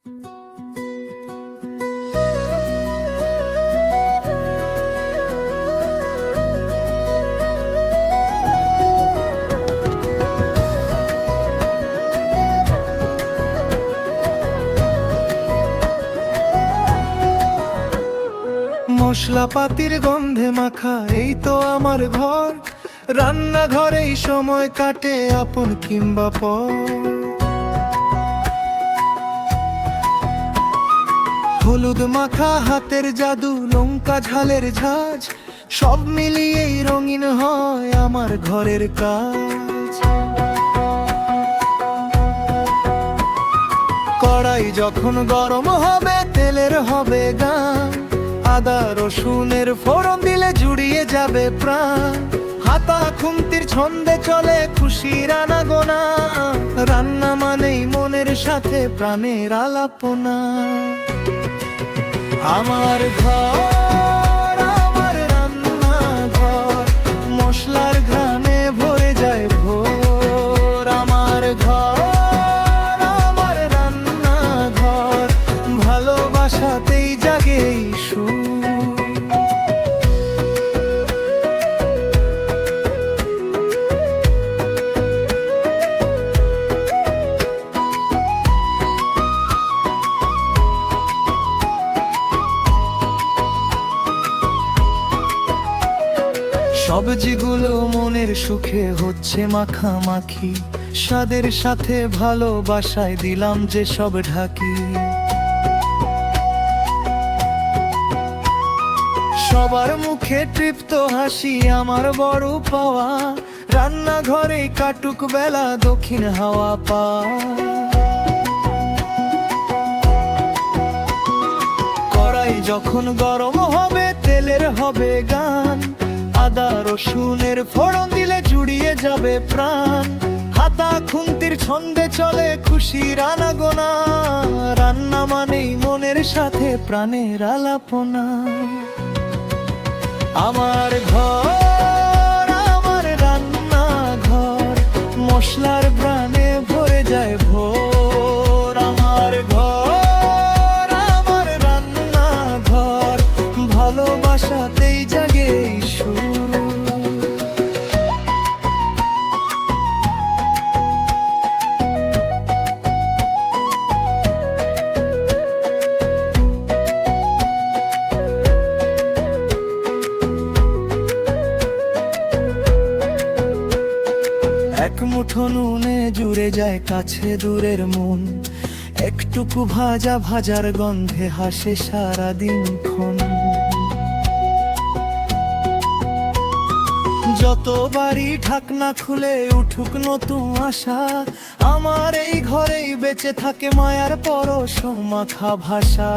মশলাপাতির গন্ধে মাখা এই তো আমার ঘর, রান্নাঘরেই সময় কাটে আপন কিংবা পর। হলুদ মাখা হাতের জাদু, লঙ্কা ঝালের ঝাঁজ, সব মিলিয়েই রঙিন হয় আমার ঘরের কাজ। কড়াই যখন গরম হবে তেলের হবে গান, আদা রসুনের ফোড়ন দিলে জুড়িয়ে যাবে প্রাণ। হাতা খুন্তির ছন্দে চলে খুশির আনাগোনা, রান্না মানেই মনের সাথে প্রাণের আলাপনা। আমার ঘর আমার রান্না ঘর, মশলার ঘ্রাণে ভরে যায় ভোর। আমার ঘর আমার রান্না ঘর, ভালোবাসাতেই জাগে এই সুর। সবজিগুলো মনের সুখে হচ্ছে মাখামাখি, স্বাদের সাথে ভালোবাসায় দিলাম যে সব ঢাকি। সবার মুখে তৃপ্ত হাসি আমার বড় পাওয়া, রান্নাঘরে কাটুক বেলা দক্ষিণ হাওয়া পা। কড়াই যখন গরম হবে তেলের হবে গান, আদা রসুনের ফোড়ন দিলে জুড়িয়ে যাবে প্রাণ। হাতা খুন্তির ছন্দে চলে খুশির আনাগোনা, রান্না মানেই মনের সাথে প্রাণের আলাপনা। আমার ঘর আমার রান্না ঘর, মশলার প্রাণে ভরে যায় ভোর। আমার ঘর আমার রান্না ঘর, ভালোবাসাতেই জাগে এই সুর। এক মুঠো নুনে জুড়ে যায় কাছে দূরের মন, একটুকু ভাজা ভাজার গন্ধে হাসে সারাদিন ক্ষণ। যতবারই ঢাকনা খুলে উঠুক নতুন আশা, আমার এই ঘরেই বেঁচে থাকে মায়ার পরশ মাখা ভাষা।